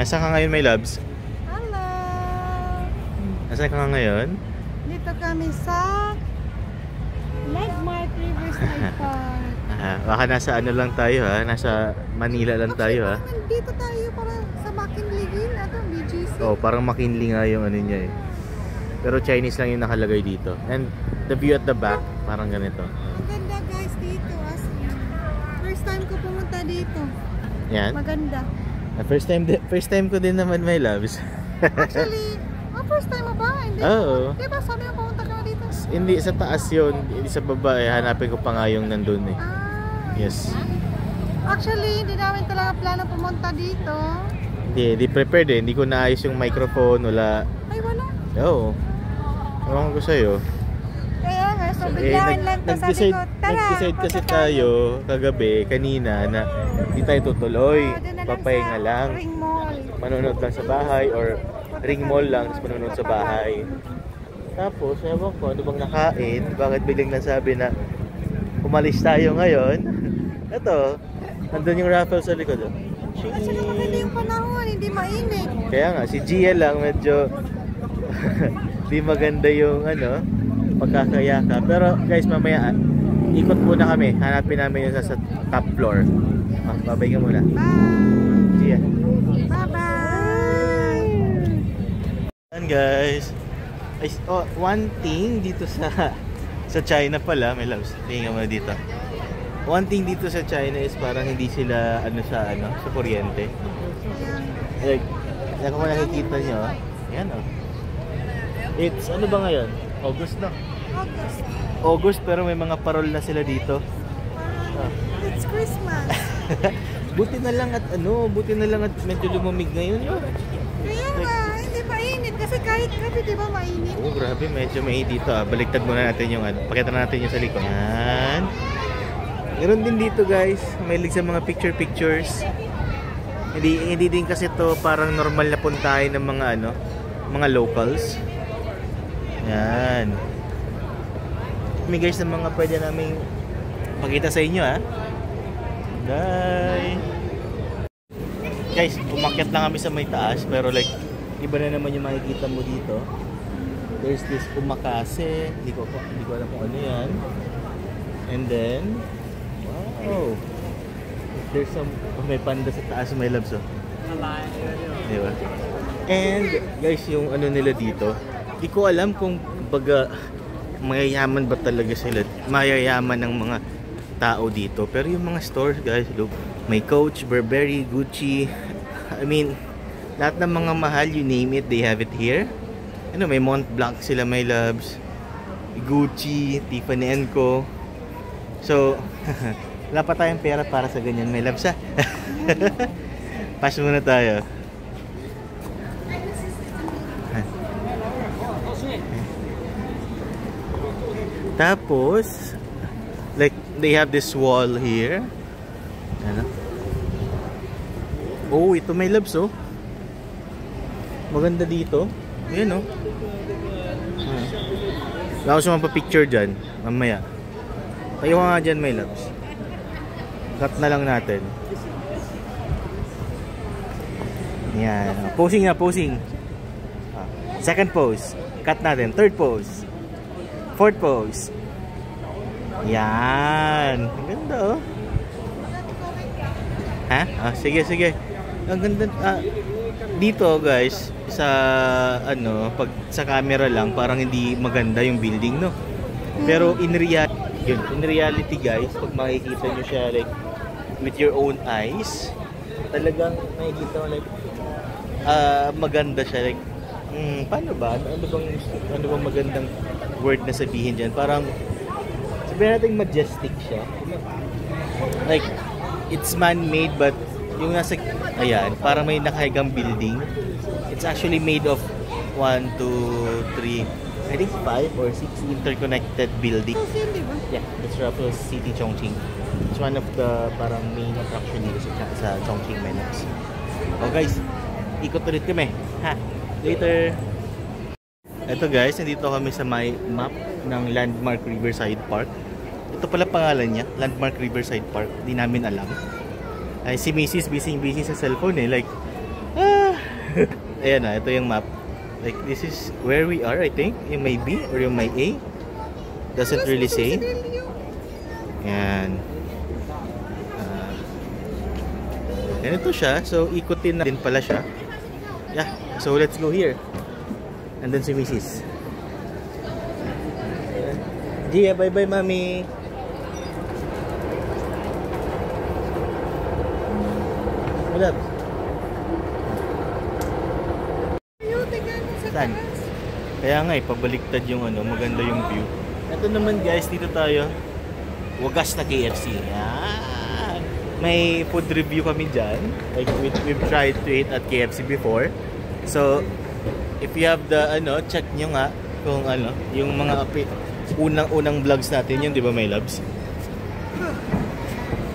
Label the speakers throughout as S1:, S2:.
S1: Nasaan ka ngayon, my loves?
S2: Hello!
S1: Nasaan ka ngayon?
S2: Dito kami sa Landmark Riverside Park.
S1: Baka nasa ano lang tayo ha? Nasa Manila lang tayo ha?
S2: Dito tayo para sa McKinley ito, BGC.
S1: Oh, parang McKinley nga yung ano niya eh. Pero Chinese lang yung nakalagay dito. And the view at the back, parang ganito.
S2: Ang ganda guys dito. First time ko pumunta dito.
S1: Yan.
S2: Maganda.
S1: First time ko din naman, my loves.
S2: Actually, first time mo ba? Hindi.
S1: Oo.
S2: Diba sabi mo pumunta ka dito?
S1: Hindi, sa taas yun. Hindi sa baba eh. Hanapin ko pa nga yung nandun eh. Yes.
S2: Actually, hindi namin talaga plano pumunta dito.
S1: Hindi prepared eh. Hindi ko naayos yung microphone. Wala.
S2: Ay, wala?
S1: Oo. Ewan ko sa'yo.
S2: Kaya nga, so biglaan lang to sabi ko. Tara!
S1: Nag-decide kasi tayo kagabi, kanina, na hindi tayo tutuloy. Papahinga lang.
S2: Ring Mall.
S1: Manonood lang sa bahay or Ring Mall lang, tapos manonood sa bahay. Tapos, ewan ko, ano bang nakain? Bakit biglang nasabi na umalis tayo ngayon? Ito, nandun yung raffle sa likod.
S2: Kasi maganda yung panahon, hindi mainit.
S1: Kaya nga, si Gia lang medyo di maganda yung ano, pagkakayaka. Pero guys, mamaya ikot muna kami. Hanapin namin yung sa top floor. Babay ka muna.
S2: Bye!
S1: Gia.
S2: Bye-bye!
S1: And guys, one thing dito sa China pala, may loves. Tingnan mo dito. One thing dito sa China is parang hindi sila sa kuryente. Like, kung nakikita nyo, yan oh. It's, ano ba ngayon? August na. August, pero may mga parol na sila dito.
S2: It's Christmas.
S1: buti na lang at medyo lumamig ngayon.
S2: Kaya nga, hindi mainit. Kasi kahit gabi, di ba mainit?
S1: Oo, grabe, medyo mainit dito ah. Baliktad muna natin yung pakita natin yung sa likod. Yan. Meron din dito guys, mahilig sa mga pictures. Hindi din kasi to parang normal na puntahan ng mga locals. Yan. May guys na mga pwede naming pakita sa inyo ha. Guys, umakyat lang kami sa may taas pero like iba na naman yung makikita mo dito. There's this umakase, hindi ko alam kung ano yan. And then wow, there's some may panda sa taas, may loves oh. Diba? And guys, yung ano nila dito, di ko alam kung baga mayayaman ba talaga sila, mayayaman ng mga tao dito. Pero yung mga stores guys, look, may Coach, Burberry, Gucci, I mean lahat ng mga mahal, you name it, they have it here. Ano, may Montblanc sila, my loves, Gucci, Tiffany & Co. So wala pa tayong pera para sa ganyan, my loves ha. Pass muna tayo. Tapos like they have this wall here. Ano? Oh, ito may loves oh. Maganda dito. Ayan oh. Wala ko siya mapapicture dyan mamaya. Tayo nga dyan, my loves. Cut na lang natin. Yan. Posing na, posing. Second pose. Cut natin. Third pose. Fourth pose. Yan. Ang ganda oh. Ha? Sige. Ang ganda. Dito guys, sa pag sa camera lang, parang hindi maganda yung building, no? Pero in reality guys, pag makikita nyo siya like with your own eyes, talagang makikita mo like maganda siya like paano ba? Ano bang magandang word na sabihin dyan? Parang sabihin natin majestic siya. Like it's man-made but yung nasa ayan, parang may nakahigang building. It's actually made of 1, 2, 3, I think 5 or 6 interconnected buildings. Yeah, that's Raffles City, Chongqing. It's one of the parang main attraction dito sa Chongqing Menaks. Oh guys, ikot ulit kami. Ha, later. Ito guys, nandito kami sa may map ng Landmark Riverside Park. Ito pala pangalan niya, Landmark Riverside Park. Di namin alam. Ay, si Mrs. busy sa cellphone eh. Like, Ayan na, ito yung map. Like, this is where we are, I think. Yung may B or yung may A. Doesn't really say. Ayan. Ganito siya. So, ikutin na din pala siya. Yeah. So, let's go here. And then si Mrs. Gia, bye-bye, Mami. What up? Saan? Kaya nga pabaliktad yung ano, maganda yung view. Ito naman guys, dito tayo. Wagas na KFC. Yan. May food review kami dyan. Like we've tried to eat at KFC before. So, if you have the ano, check nyo nga kung ano, yung mga unang vlogs natin yun, di ba may loves?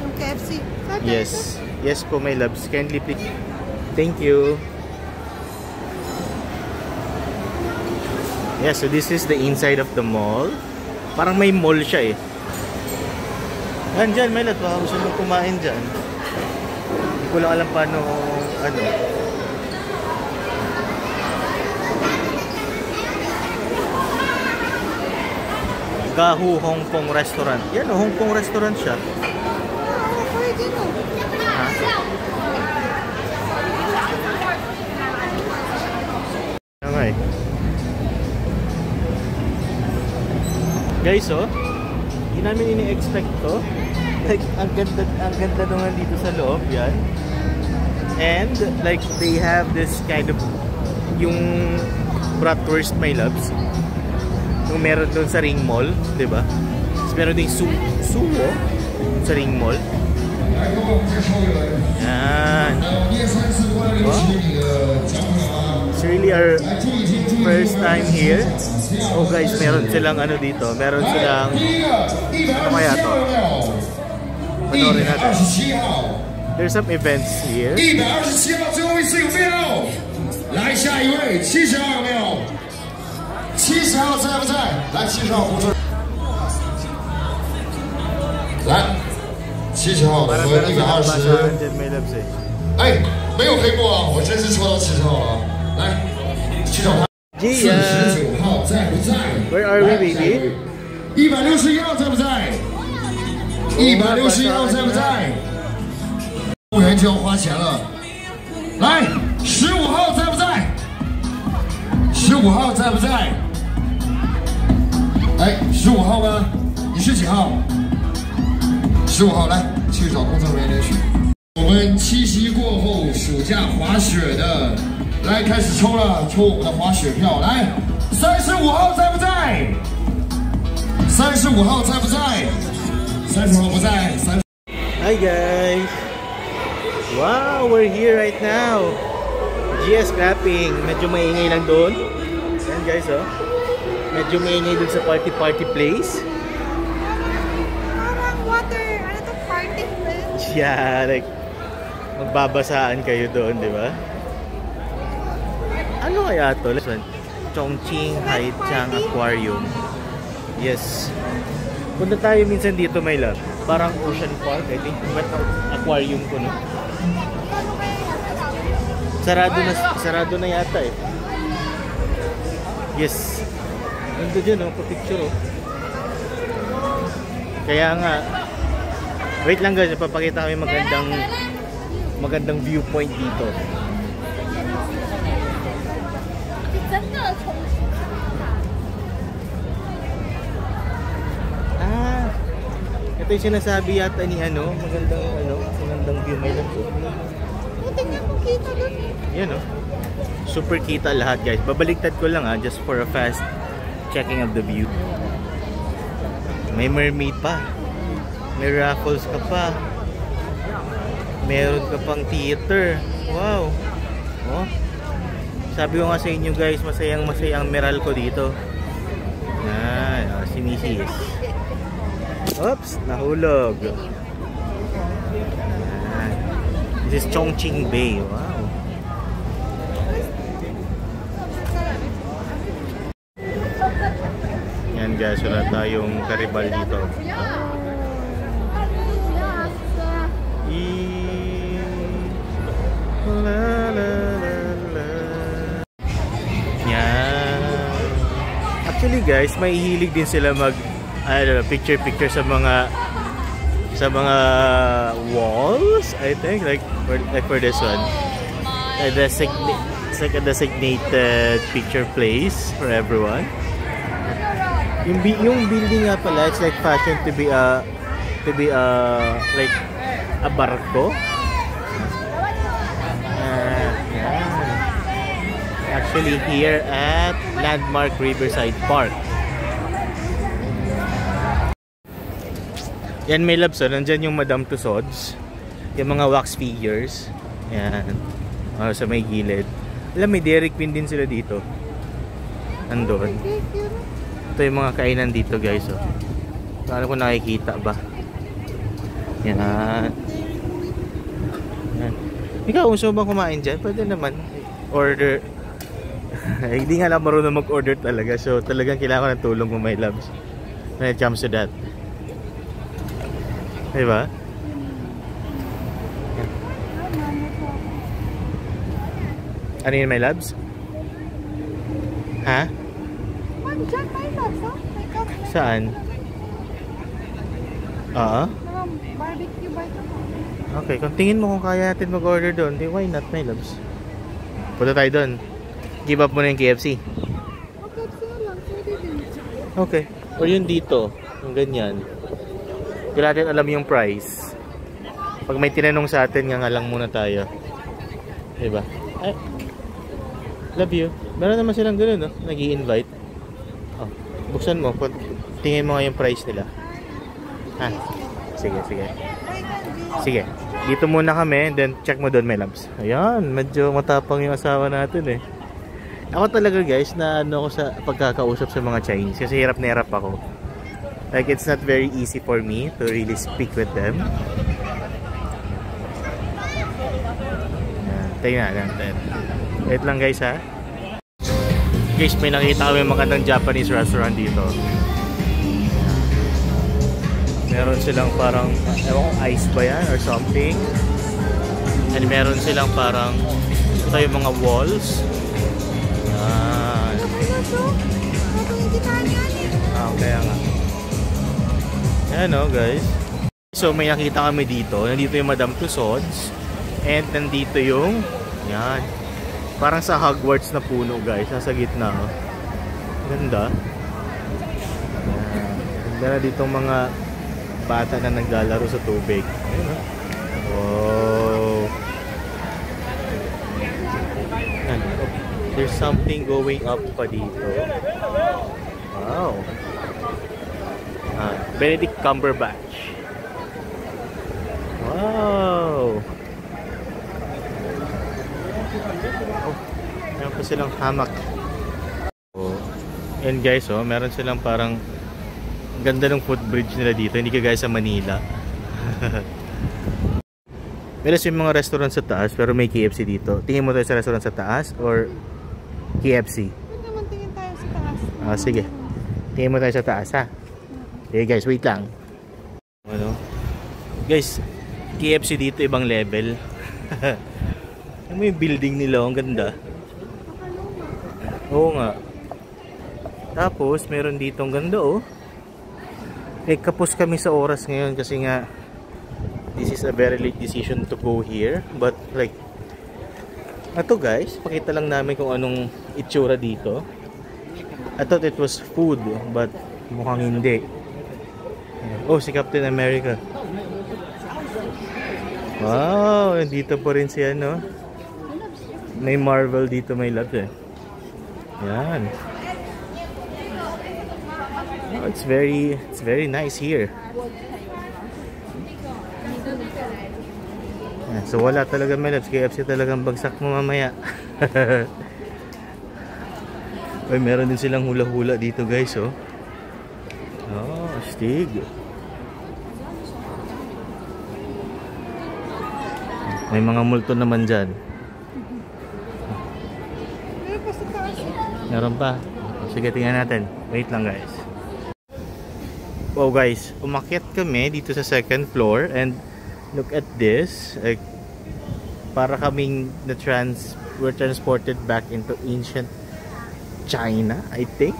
S2: Yung KFC.
S1: Yes. Yes po, my loves. Kindly please. Thank you. Yeah, so this is the inside of the mall. Parang may mall siya eh. Dyan, may love. Baka gusto mo kumain dyan. Hindi ko lang alam paano, ano. Gahu Hong Kong Restaurant. Yan o, Hong Kong Restaurant siya. Okay. Guys, oh, hindi namin ini-expect to. Like, ang ganda naman dito sa loob, yan. And, like, they have this kind of, yung bratwurst, my loves. Yung meron doon sa Ring Mall, diba? Tapos meron din suwo sa Ring Mall. Yan. Wow. It's really our first time here. Oh guys, meron silang ano dito. Meron silang, ano kaya to? Panorin natin. There's some events here.
S3: 127号最后一次有没有？来下一位，70号有没有？70号在不在？来，70号鼓掌。来，70号和120。哎，没有黑幕啊！我真是抽到70号了啊！来，70号，49号在不在
S1: Where are we, baby?
S3: 161号在不在？161号在不在？服务员就要花钱了。来，15号在不在？15号在不在？哎，15号吗？你是几号？15号，来，去找工作人员领取。我们七夕过后暑假滑雪的，来开始抽了，抽我们的滑雪票。来，35号在不在？35号在不在？30号不在。
S1: Hi guys! Wow, we're here right now. GS clapping. Medyo maingay lang doon. Yan guys, oh. Medyo maingay doon sa party place.
S2: Parang water, ano to, party place?
S1: Yeah, like magbabasaan kayo doon, di ba? Ano kaya to? Chongqing Haichang Aquarium. Yes. Punta tayo minsan dito, my love. Parang Ocean Park, I think. Aquarium ko, no? Sarado na yata eh. Yes. Nandun dyan, oh, pa-picture, oh. Kaya nga, wait lang guys, papakita kami magandang viewpoint dito. Ito yung sinasabi yata ni ano, magandang view, may lang.
S2: Tingnan mo, kita doon.
S1: Yan oh. Super kita lahat guys. Babaliktad ko lang just for a fast checking of the view. May mermaid pa. May raffles ka pa. Meron ka pang theater. Wow. Oh. Sabi ko nga sa inyo guys, masayang meral ko dito. Yan, oh, si Mrs. Oops, nahulog. Yan. This is Chongqing Bay. Wow. Yan guys, wala tayong karibal dito. La la la la. Actually guys, may hilig din sila mag picture sa mga walls, I think, like for this one. It's like a designated picture place for everyone. Yung building nga pala, it's like fashion to be like a barko. Actually here at Landmark Riverside Park. Yan, may labs, nandyan yung Madame Tussauds, yung mga wax figures. Yan, sa may gilid. Alam, may Dairy Queen din sila dito. Andun. Ito yung mga kainan dito guys. Paano ko nakikita ba? Yan. Yan. Ikaw, gusto bang kumain dyan? Pwede naman. Order. Hindi nga lang marunong mag-order talaga. So talagang kailangan ng tulong mo, my loves, when it comes to that. Diba? Yan. Ano yun, my loves? Ha? Saan?
S2: Barbecue ba ito?
S1: Okay, kung tingin mo kung kaya natin mag-order doon, di why not, my loves? Punta tayo doon. Give up mo na yung KFC. Okay. Or yun dito. Yung ganyan. Hindi natin alam yung price. Pag may tinanong sa atin, nga lang muna tayo. Diba? Ay, love you. Meron naman silang gano'n, no? Nag-i-invite. Oh, buksan mo. Tingin mo nga yung price nila. Ah, sige. Sige. Dito muna kami, then check mo doon, my loves. Ayan, medyo matapang yung asawa natin eh. Ako talaga guys, na ano ako sa pagkakausap sa mga Chinese kasi hirap na hirap ako. Like, it's not very easy for me to really speak with them. Tingnan natin. Wait lang guys ha. Guys, may nakita kami magandang Japanese restaurant dito. Meron silang parang, ewan ko, ice ba yan or something. And meron silang parang, ito yung mga walls. Kaya nga. Ayan o guys. So may nakita kami dito. Nandito yung Madame Tussauds. And nandito yung, yan, parang sa Hogwarts na puno guys. Nasa gitna o. Ganda. Ganda na ditong mga bata na naglalaro sa tubig. Ayan o. Wow. Ayan. There's something going up pa dito. Wow. Benedict Cumberbatch. Wow. Oh, meron pa silang hamak. Oh. And guys, oh, meron silang parang ganda ng footbridge nila dito. Hindi ka guys sa Manila. Meron yung mga restaurant sa taas pero may KFC dito. Tingin mo tayo sa restaurant sa taas or KFC?
S2: Pwede naman tingin tayo sa taas.
S1: Sige. Tingin mo tayo sa taas ha. Okay guys, wait lang. Ano? Guys, KFC dito ibang level. Ano yung building nila? Ang ganda. Oo nga. Tapos, meron dito ang ganda oh. Kapos kami sa oras ngayon kasi nga this is a very late decision to go here. But like, ito guys, pakita lang namin kung anong itsura dito. I thought it was food, but mukhang hindi. Oh, si Captain America. Wow, dito po rin siya, no? May Marvel dito, may love eh. Yan. Oh, it's very nice here. Yan, so wala talaga, may loves. KFC talagang bagsak mo mamaya. Ay, meron din silang hula-hula dito, guys, oh. Oh, astig. May mga multo naman dyan. Meron pa. Sige, tingnan natin. Wait lang guys. Wow guys, umakyat kami dito sa second floor and look at this. Like, para kaming we're transported back into ancient China, I think.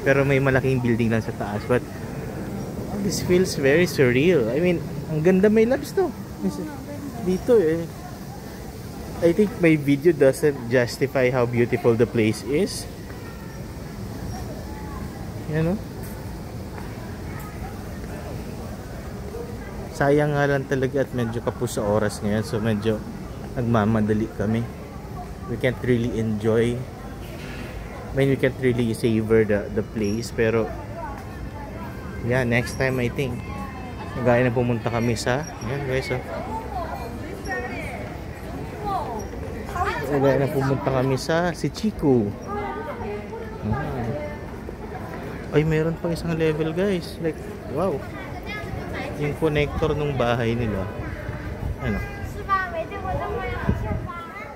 S1: Pero may malaking building lang sa taas. But this feels very surreal. I mean, ang ganda may labs to. Dito eh. I think my video doesn't justify how beautiful the place is. Yan o. Sayang nga lang talaga at medyo kapos sa oras ngayon. So medyo nagmamadali kami. We can't really enjoy. I mean, we can't really savor the place. Pero yeah, next time I think gaya na pumunta kami sa yan guys oh. Gaya na pumunta kami sa si Chico. Ay, meron pang isang level guys. Like, wow. Yung connector ng bahay nila. Ano?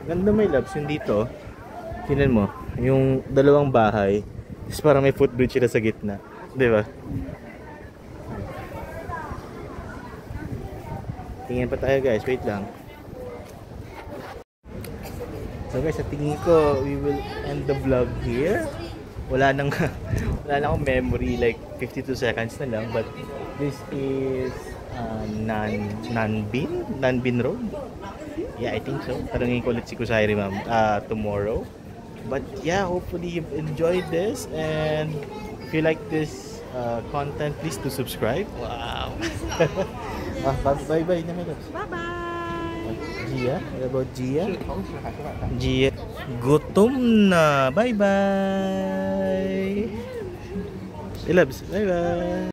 S1: Ganda may labs yung dito. Tingnan mo, yung dalawang bahay. Is parang may footbridge sila sa gitna. 'Di ba? Tingnan pa tayo guys, wait lang. So guys, sa tingin ko, we will end the vlog here. Wala nang akong memory, like 52 seconds na lang. But this is Nanbin Road. Yeah, I think so. Tarangin ko ulit si Kusayri ma'am tomorrow. But yeah, hopefully you've enjoyed this. And if you like this content, please do subscribe. Wow. Bye-bye na mga loves.
S2: Bye-bye!
S1: Gia? What about Gia? Gia. Gutom na. Bye-bye. Hey loves. Bye-bye.